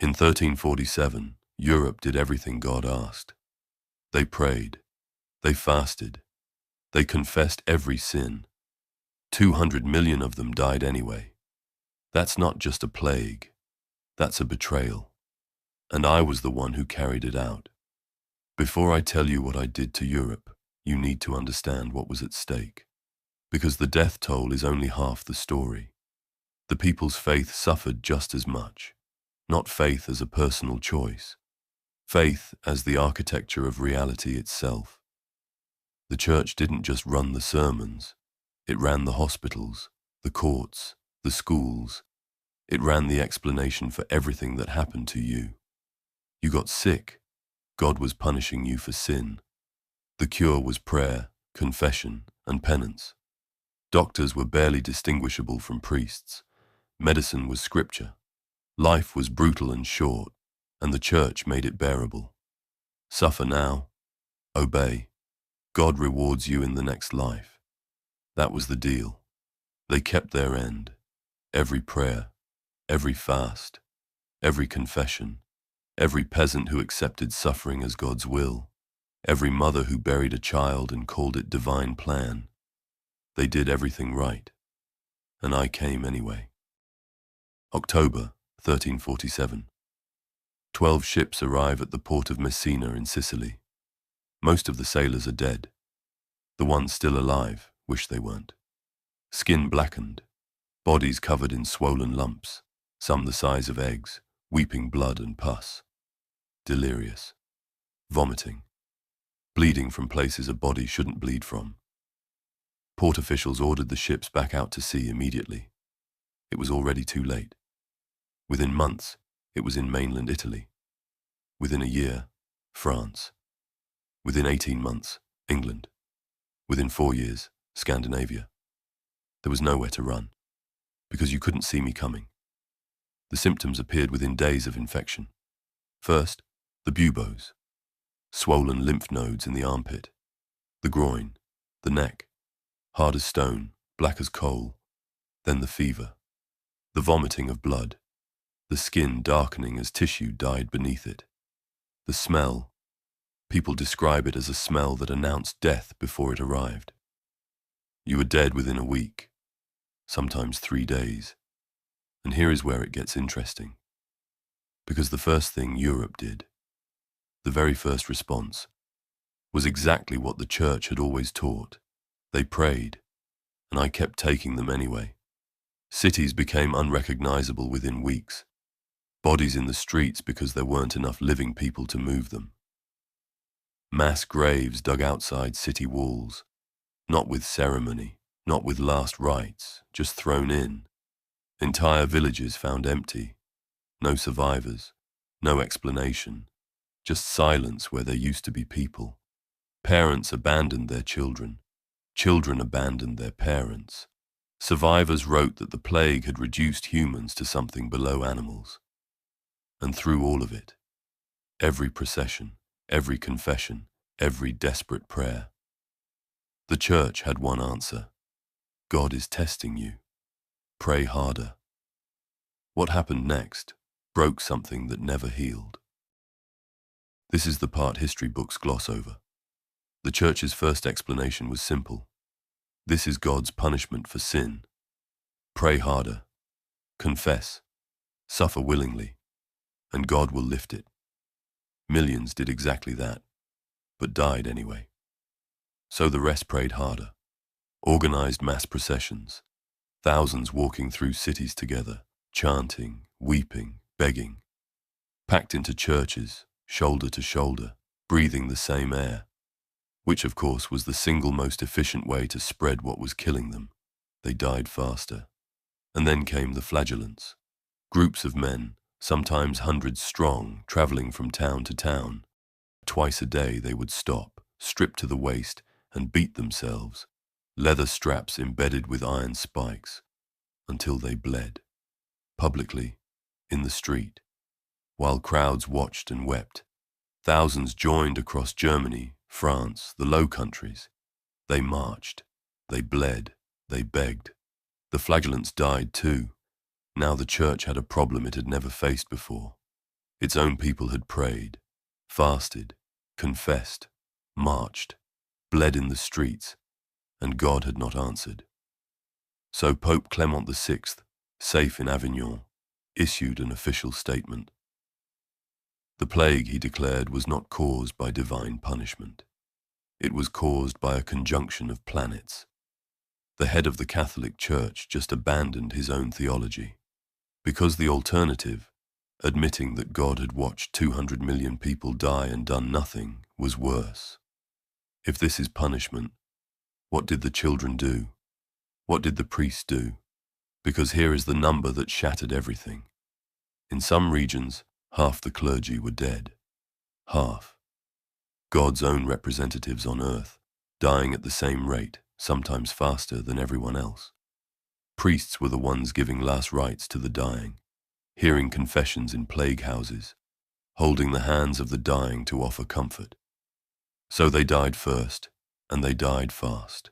In 1347, Europe did everything God asked. They prayed, they fasted, they confessed every sin. 200 million of them died anyway. That's not just a plague, that's a betrayal. And I was the one who carried it out. Before I tell you what I did to Europe, you need to understand what was at stake. Because the death toll is only half the story. The people's faith suffered just as much. Not faith as a personal choice. Faith as the architecture of reality itself. The church didn't just run the sermons. It ran the hospitals, the courts, the schools. It ran the explanation for everything that happened to you. You got sick. God was punishing you for sin. The cure was prayer, confession, and penance. Doctors were barely distinguishable from priests. Medicine was scripture. Life was brutal and short, and the church made it bearable. Suffer now. Obey. God rewards you in the next life. That was the deal. They kept their end. Every prayer, every fast, every confession, every peasant who accepted suffering as God's will, every mother who buried a child and called it divine plan. They did everything right. And I came anyway. October 1347. 12 ships arrive at the port of Messina in Sicily. Most of the sailors are dead. The ones still alive wish they weren't. Skin blackened, bodies covered in swollen lumps, some the size of eggs, weeping blood and pus. Delirious. Vomiting. Bleeding from places a body shouldn't bleed from. Port officials ordered the ships back out to sea immediately. It was already too late. Within months, it was in mainland Italy. Within a year, France. Within 18 months, England. Within 4 years, Scandinavia. There was nowhere to run, because you couldn't see me coming. The symptoms appeared within days of infection. First, the buboes, swollen lymph nodes in the armpit, the groin, the neck, hard as stone, black as coal, then the fever, the vomiting of blood, the skin darkening as tissue died beneath it, the smell. People describe it as a smell that announced death before it arrived. You were dead within a week, sometimes 3 days. And here is where it gets interesting. Because the first thing Europe did, the very first response, was exactly what the church had always taught. They prayed, and I kept taking them anyway. Cities became unrecognizable within weeks. Bodies in the streets because there weren't enough living people to move them. Mass graves dug outside city walls, not with ceremony, not with last rites, just thrown in. Entire villages found empty. No survivors, no explanation, just silence where there used to be people. Parents abandoned their children. Children abandoned their parents. Survivors wrote that the plague had reduced humans to something below animals. And through all of it, every procession, every confession, every desperate prayer, the church had one answer. God is testing you. Pray harder. What happened next broke something that never healed. This is the part history books gloss over. The church's first explanation was simple. This is God's punishment for sin. Pray harder. Confess. Suffer willingly. And God will lift it. Millions did exactly that, but died anyway. So the rest prayed harder. Organized mass processions. Thousands walking through cities together, chanting, weeping, begging. Packed into churches, shoulder to shoulder, breathing the same air. Which, of course, was the single most efficient way to spread what was killing them. They died faster. And then came the flagellants. Groups of men, sometimes hundreds strong, traveling from town to town. Twice a day they would stop, strip to the waist, and beat themselves, leather straps embedded with iron spikes, until they bled. Publicly, in the street, while crowds watched and wept. Thousands joined across Germany, France, the Low Countries. They marched, they bled, they begged. The flagellants died too. Now the church had a problem it had never faced before. Its own people had prayed, fasted, confessed, marched, bled in the streets, and God had not answered. So Pope Clement VI, safe in Avignon, issued an official statement. The plague, he declared, was not caused by divine punishment. It was caused by a conjunction of planets. The head of the Catholic Church just abandoned his own theology, because the alternative, admitting that God had watched 200 million people die and done nothing, was worse. If this is punishment, what did the children do? What did the priests do? Because here is the number that shattered everything. In some regions, half the clergy were dead. Half. God's own representatives on earth, dying at the same rate, sometimes faster than everyone else. Priests were the ones giving last rites to the dying, hearing confessions in plague houses, holding the hands of the dying to offer comfort. So they died first, and they died fast,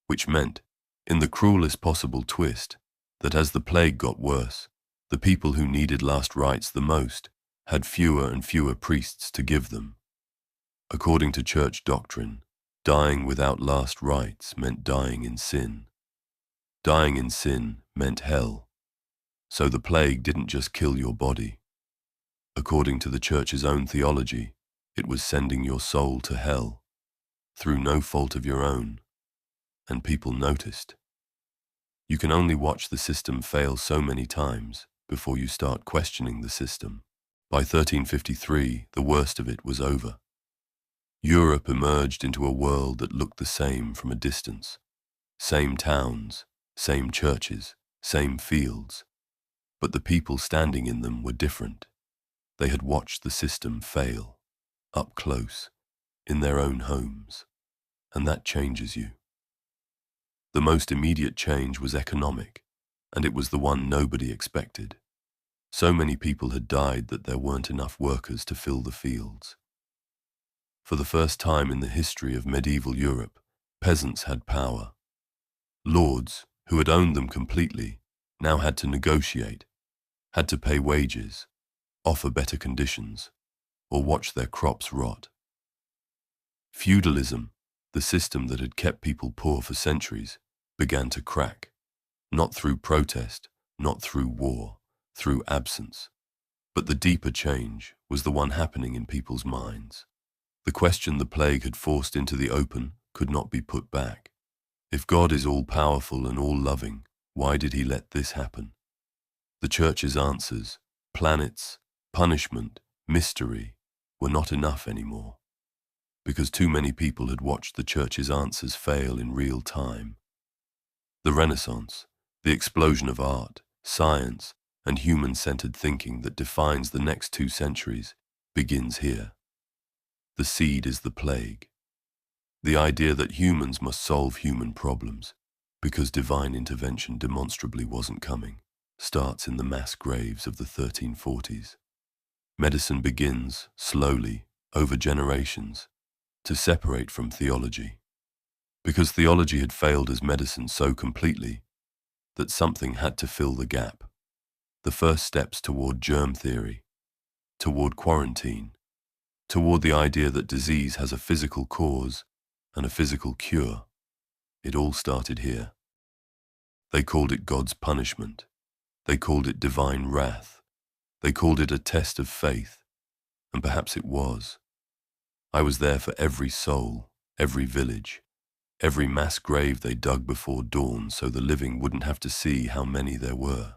which meant, in the cruelest possible twist, that as the plague got worse, the people who needed last rites the most had fewer and fewer priests to give them. According to church doctrine, dying without last rites meant dying in sin. Dying in sin meant hell. So the plague didn't just kill your body. According to the church's own theology, it was sending your soul to hell, through no fault of your own. And people noticed. You can only watch the system fail so many times before you start questioning the system. By 1353, the worst of it was over. Europe emerged into a world that looked the same from a distance. Same towns, same churches, same fields. But the people standing in them were different. They had watched the system fail, up close, in their own homes. And that changes you. The most immediate change was economic, and it was the one nobody expected. So many people had died that there weren't enough workers to fill the fields. For the first time in the history of medieval Europe, peasants had power. Lords, who had owned them completely, now had to negotiate, had to pay wages, offer better conditions, or watch their crops rot. Feudalism, the system that had kept people poor for centuries, began to crack, not through protest, not through war, through absence. But the deeper change was the one happening in people's minds. The question the plague had forced into the open could not be put back. If God is all-powerful and all-loving, why did he let this happen? The church's answers, planets, punishment, mystery, were not enough anymore, because too many people had watched the church's answers fail in real time. The Renaissance, the explosion of art, science, and human-centered thinking that defines the next 2 centuries, begins here. The seed is the plague. The idea that humans must solve human problems, because divine intervention demonstrably wasn't coming, starts in the mass graves of the 1340s. Medicine begins, slowly, over generations, to separate from theology. Because theology had failed as medicine so completely that something had to fill the gap. The first steps toward germ theory, toward quarantine, toward the idea that disease has a physical cause and a physical cure. It all started here. They called it God's punishment. They called it divine wrath. They called it a test of faith, and perhaps it was. I was there for every soul, every village, every mass grave they dug before dawn so the living wouldn't have to see how many there were.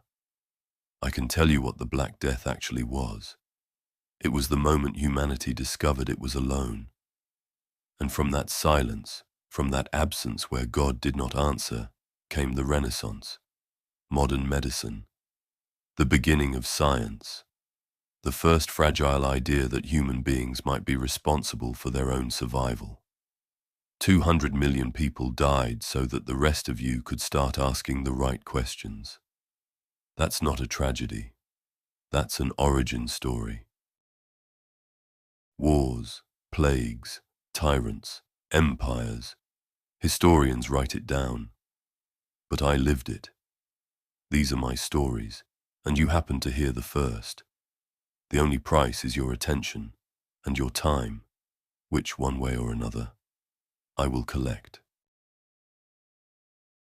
I can tell you what the Black Death actually was. It was the moment humanity discovered it was alone. And from that silence, from that absence where God did not answer, came the Renaissance, modern medicine, the beginning of science, the first fragile idea that human beings might be responsible for their own survival. 200 million people died so that the rest of you could start asking the right questions. That's not a tragedy. That's an origin story. Wars, plagues, tyrants, empires. Historians write it down. But I lived it. These are my stories, and you happen to hear the first. The only price is your attention and your time, which, one way or another, I will collect.